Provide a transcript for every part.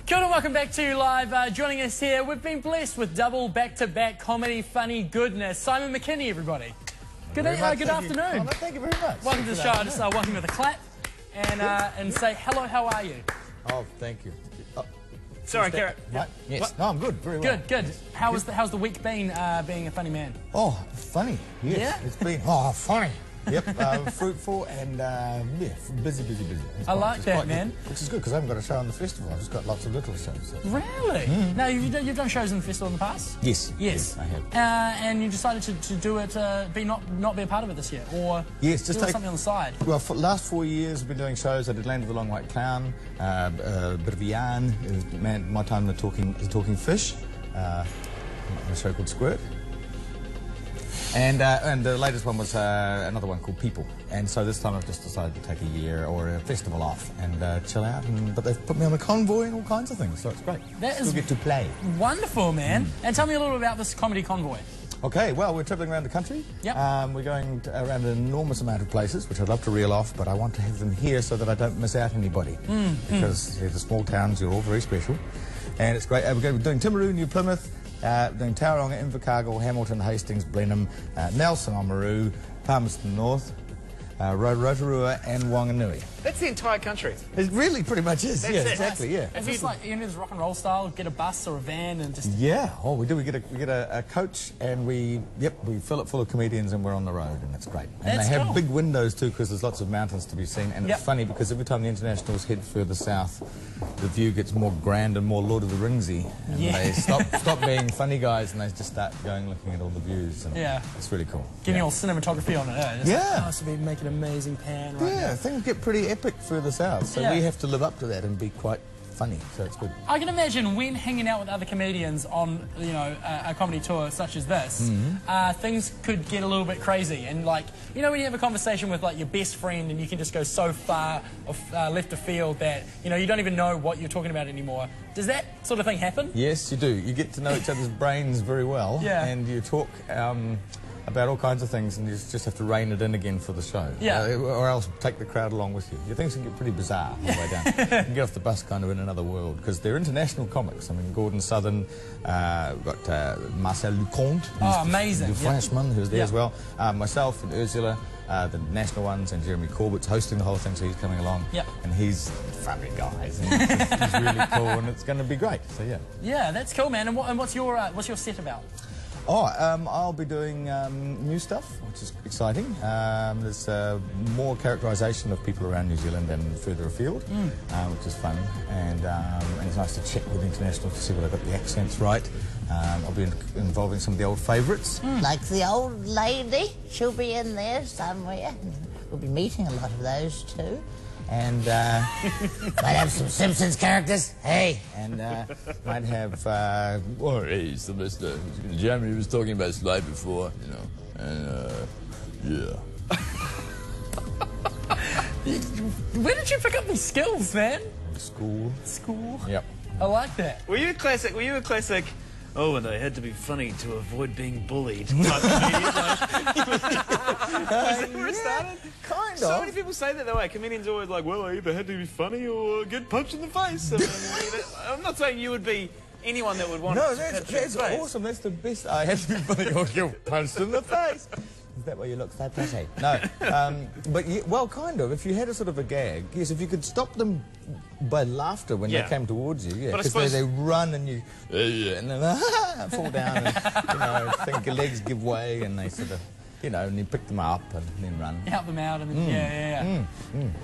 Kia ora, welcome back to Live. Joining us here, we've been blessed with double back-to-back comedy funny goodness. Simon McKinney, everybody. Good afternoon. Oh, no, thank you very much. Welcome to the show. I just welcome you with a clap and say hello. How are you? Oh, thank you. Sorry, Garrett. Right? Yes. What? No, I'm good. Very well. Good. How's the week been? Being a funny man. Oh, funny. Yes. Yeah? It's been funny. Yep. Fruitful and busy. I like that, man. Which is good because I haven't got a show on the festival. I've just got lots of little shows. So. Really? Now you've done shows in the festival in the past. Yes, I have. And you decided to do it, not be a part of it this year, or just do something on the side. Well, for the last 4 years, I've been doing shows. I did Land of the Long White Clown, a bit of a yarn. It was my time the talking fish, a show called Squirt. And the latest one was another one called People. And so this time I've just decided to take a year or a festival off and chill out. But they've put me on a convoy and all kinds of things, so it's great. Still get to play. Wonderful, man. And tell me a little bit about this comedy convoy. Okay, well, we're travelling around the country. Yep. We're going around an enormous amount of places, which I'd love to reel off, but I want to have them here so that I don't miss out anybody. Because the small towns, you're all very special. And it's great. We're going to be doing Timaru, New Plymouth, doing Tauranga, Invercargill, Hamilton, Hastings, Blenheim, Nelson, Oamaru, Palmerston North, Rotorua and Wanganui. That's the entire country. It really pretty much is. That's yeah, it. exactly. Yeah. Is this like this rock and roll style? Get a bus or a van and just Yeah. Oh, we do. We get a coach and we fill it full of comedians and we're on the road and it's great. And That's they have cool. big windows too because there's lots of mountains to be seen and it's funny because every time the internationals head further south, the view gets more grand and more Lord of the Ringsy. And they stop being funny guys and they just start looking at all the views. And it's really cool. Getting all cinematography on it. It's Yeah. nice to be making an amazing pan right now. Things get pretty epic further south, so we have to live up to that and be quite funny, so it's good. I can imagine when hanging out with other comedians on, a comedy tour such as this, things could get a little bit crazy. And like, when you have a conversation with like your best friend and you can just go so far left of field that, you don't even know what you're talking about anymore. Does that sort of thing happen? Yes, you do. You get to know each other's brains very well, and you talk about all kinds of things, and you just have to rein it in again for the show. Or else take the crowd along with you. Your things can get pretty bizarre on the way down. You can get off the bus kind of in another world, because they're international comics. I mean, Gordon Southern, we've got Marcel Leconte, amazing. the Frenchman, who's there as well. Myself and Ursula, the national ones, and Jeremy Corbett's hosting the whole thing, so he's coming along. And he's funny guys, and he's really cool, and it's going to be great. So yeah, that's cool, man. And what's your set about? I'll be doing new stuff, which is exciting. There's more characterisation of people around New Zealand and further afield, which is fun. And it's nice to check with internationals to see whether I've got the accents right. I'll be involving some of the old favourites. Like the old lady, she'll be in there somewhere. We'll be meeting a lot of those too. And might have some Simpsons characters. Hey. And might have hey, Sylvester. Jeremy was talking about Sly before, and Where did you pick up these skills, man? School. Yep. I like that. Were you a classic? Oh, and I had to be funny to avoid being bullied. Was that where it started? Kind So of. many people say that, though. Comedians are always like, well, I either had to be funny or get punched in the face. I mean, I'm not saying you would be anyone that would want to that's punch you in the face. awesome. That's the best. I had to be funny or get punched in the face. Is that why you look so pretty? No. But, well, kind of. If you had a sort of a gag, yes, if you could stop them by laughter when they came towards you, because they run and you, and then fall down and, think your legs give way and they sort of, and you pick them up and then run. Help them out and then,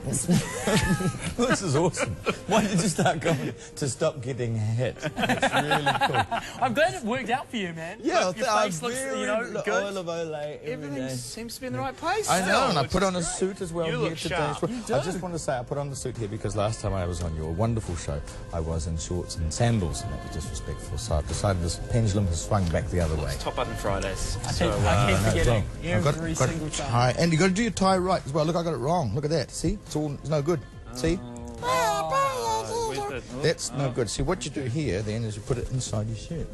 This is awesome. Why did you start going to stop getting hit? It's really cool. I'm glad it worked out for you, man. Yeah, your face looks, good. Oil of Olay Everything seems to be in the right place. I know, and I put on a suit as well You here look today. sharp. I just want to say I put on the suit here because last time I was on your wonderful show, I was in shorts and sandals, and that was disrespectful. So I've decided this pendulum has swung back the other way. Top button Fridays. I keep forgetting. I've got Single tie, and you got to do your tie right as well. Look, I got it wrong. Look at that. See, it's no good. See, that's no good. See, what you do here then is you put it inside your shirt.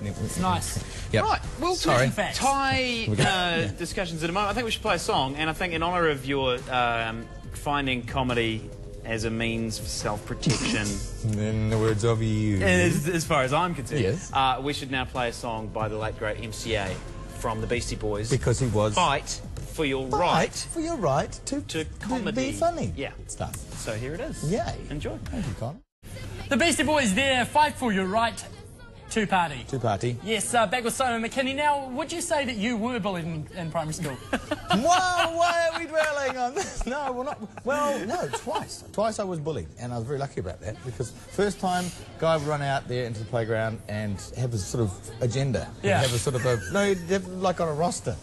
It's nice. Yep. Right, well, Sorry. tie discussions at a moment. I think we should play a song, and I think in honour of your finding comedy as a means of self-protection. In the words of you. As far as I'm concerned. Yes. We should now play a song by the late, great MCA from the Beastie Boys. Because he was... Fight for your right. For your right to comedy. be funny. Yeah. Stuff. So here it is. Yay. Enjoy. Thank you, Con. The Beastie Boys there, fight for your right to party. To party. Yes, back with Simon McKinney. Now, would you say that you were bullied in primary school? Why are we dwelling on this? No, we're not. Well, no, twice. Twice I was bullied, and I was very lucky about that, because first time, guy would run out there into the playground and have a sort of agenda. Yeah. He'd have a sort of a... No, he'd have like on a roster.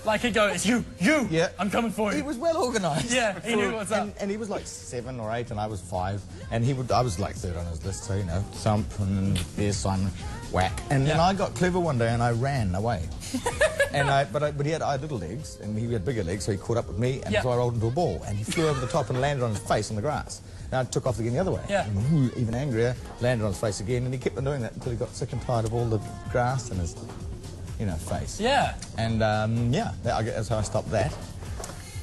Like he'd go, it's you, Yeah. I'm coming for you. He was well organised. Yeah, he knew what's up. And he was like 7 or 8, and I was 5, and I was like 3rd on his list, so, you know, thump, and then there's Simon, whack. And then I got clever one day, and I ran away. But he had little legs, and he had bigger legs, so he caught up with me, and so I rolled into a ball, and he flew over the top and landed on his face on the grass. And I took off again the other way. Yeah. And even angrier, landed on his face again, and he kept on doing that until he got sick and tired of all the grass in his, you know, face. Yeah. And, that's how I stopped that.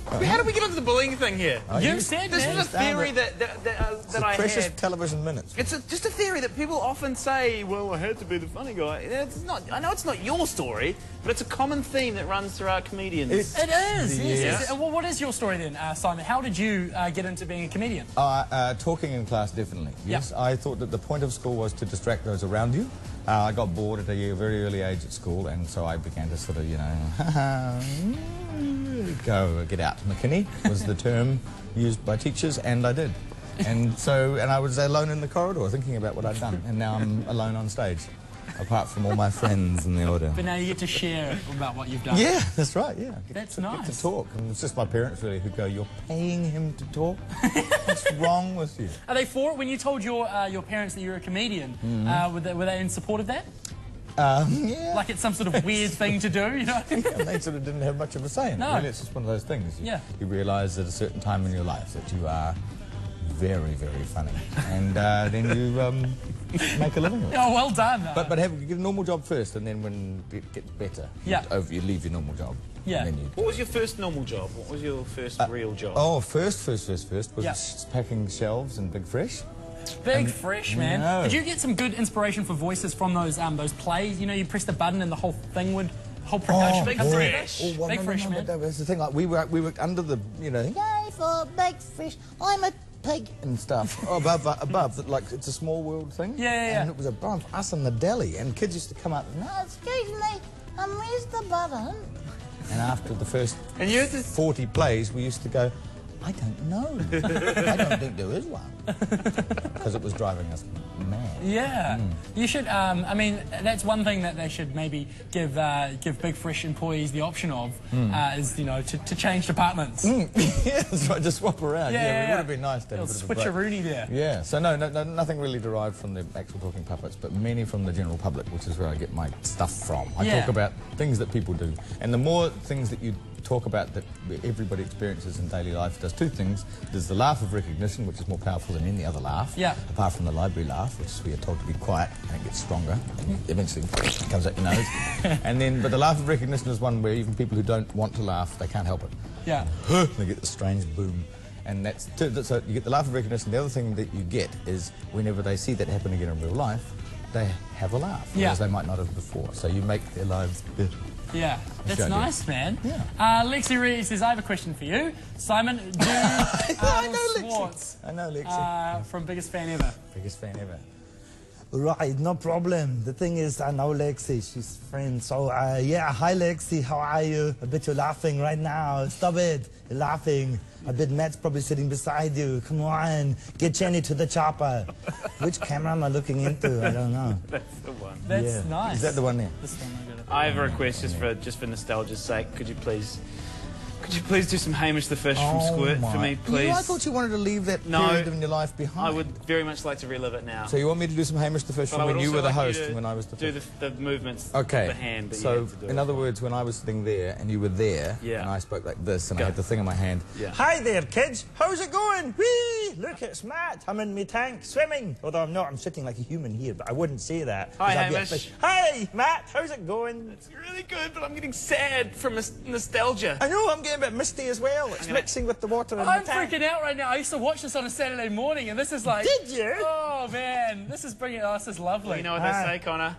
How did we get onto the bullying thing here? You said this man. was a theory that I Precious had. television minutes. It's just a theory that people often say, well, I had to be the funny guy. It's not. I know it's not your story, but it's a common theme that runs throughout comedians. It is, yes. Yes. Well, what is your story then, Simon? How did you get into being a comedian? Talking in class, definitely. Yes, I thought that the point of school was to distract those around you. I got bored at a very early age at school, and so I began to sort of, you know, get out. McKinney was the term used by teachers, and I did. And I was alone in the corridor thinking about what I'd done, and now I'm alone on stage, apart from all my friends in the audience. But now you get to share about what you've done. Yeah, that's right, yeah. That's Get nice. to talk. And it's just my parents really who go, you're paying him to talk? What's wrong with you? Are they for it? When you told your parents that you're a comedian, were they in support of that? Yeah. Like it's some sort of weird thing to do, you know? Yeah, they sort of didn't have much of a say in it. No. Really, it's just one of those things. You realise at a certain time in your life that you are very, very funny. And then you make a living of it. Oh, well done. But get a normal job first, and then when it gets better, you leave your normal job. Yeah. And then What was your first normal job? What was your first real job? Oh, first was packing shelves in Big Fresh. Big Fresh, man. No. Did you get some good inspiration for voices from those plays? You know, you press the button and the whole thing whole production. Big comes together? Fresh. Big Fresh, man. But that's the thing. Like we were under the, you know, Yay for Big Fish, I'm a pig. and stuff. above that, like it's a small world thing. Yeah. And it was above us in the deli, and kids used to come up. No, excuse me, where's the button? And after the first And you 40 plays, we used to go, I don't know. I don't think there is one. Because it was driving us mad. Yeah. You should, I mean, that's one thing that they should maybe give Big Fresh employees the option of, is, you know, to change departments. Yeah, that's right, just swap around. It would have been nice to have a bit of a break. Switcheroony there. Yeah, so no, nothing really derived from the actual talking puppets, but many from the general public, which is where I get my stuff from. I talk about things that people do, and the more things that you talk about that everybody experiences in daily life does two things. There's the laugh of recognition, which is more powerful than any other laugh, apart from the library laugh, which we are told to be quiet and it gets stronger and eventually comes out your nose. But the laugh of recognition is one where even people who don't want to laugh, they can't help it. Yeah. They get the strange boom. And so you get the laugh of recognition. The other thing that you get is whenever they see that happen again in real life, they have a laugh, whereas they might not have before. So you make their lives better. Yeah, that's nice, man. Yeah. Lexi Reed says, I have a question for you. Simon, do Arnold Schwartz I know Lexi. from Biggest Fan Ever. Biggest fan ever. Right, no problem. The thing is, I know Lexi, she's friend. So, yeah, hi Lexi, how are you? I bet you're laughing right now. Stop it, you're laughing. I bet Matt's probably sitting beside you. Come on, get Jenny to the chopper. Which camera am I looking into? I don't know. That's the one. That's nice. Is that the one there? This one, I got it. I have a request just for nostalgia's sake. Could you please do some Hamish the Fish from Squirt for me, please? I thought you wanted to leave that period in your life behind. I would very much like to relive it now. So you want me to do some Hamish the Fish from when you were the host and when I was the do fish? the movements Okay. of the hand that you So had to do. in other words, when I was sitting there and you were there, and I spoke like this and I had the thing in my hand. Yeah. Hi there, kids. How's it going? Whee! Hey, look, it's Matt. I'm in my tank swimming. Although I'm not, I'm sitting like a human here, but I wouldn't say that. 'cause Hi, I'd be a Hamish. fish. Hey, Matt, how's it going? It's really good, but I'm getting sad from nostalgia. I know, I'm getting a bit misty as well. It's mixing with the water in I'm the tank. freaking out right now. I used to watch this on a Saturday morning, and this is like... Did you? Oh, man. This is bringing... Oh, this is lovely. You know what they Hi. say, Connor?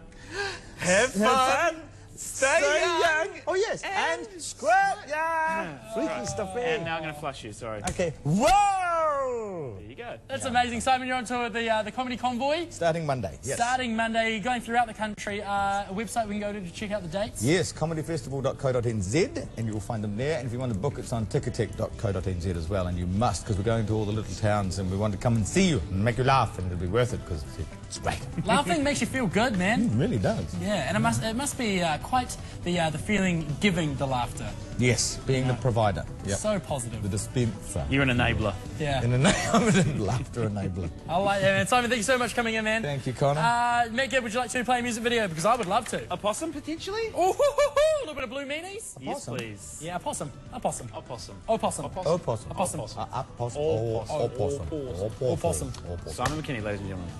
Have fun. Have fun. Stay young. Oh, yes. And squirt, yeah. Freaky stuff, eh? And now I'm going to flush you, sorry. Okay. Whoa! There you go. That's amazing. Simon, you're on tour with the Comedy Convoy. Starting Monday, yes. Starting Monday, going throughout the country. A website we can go to check out the dates. Yes, comedyfestival.co.nz, and you'll find them there. And if you want to book, it's on ticketek.co.nz as well. And you must, because we're going to all the little towns, and we want to come and see you and make you laugh, and it'll be worth it because it's great. Laughing makes you feel good, man. It really does. Yeah, and it must be quite the feeling giving the laughter. Yes, being the provider. Yep. So positive. The dispenser. You're an enabler. Yeah. I'm a laughter enabler. I like that, man. Simon, thank you so much for coming in, man. Thank you, Connor. Matt Gibb, would you like to play a music video? Because I would love to. A possum, potentially? Oh, a little bit of Blue Meanies? Yes, please. Yeah, a possum. A possum. A possum. Oh, possum. Oh, possum. A possum. Opossum. Opossum. Opossum. Opossum. Simon McKinney, ladies and gentlemen.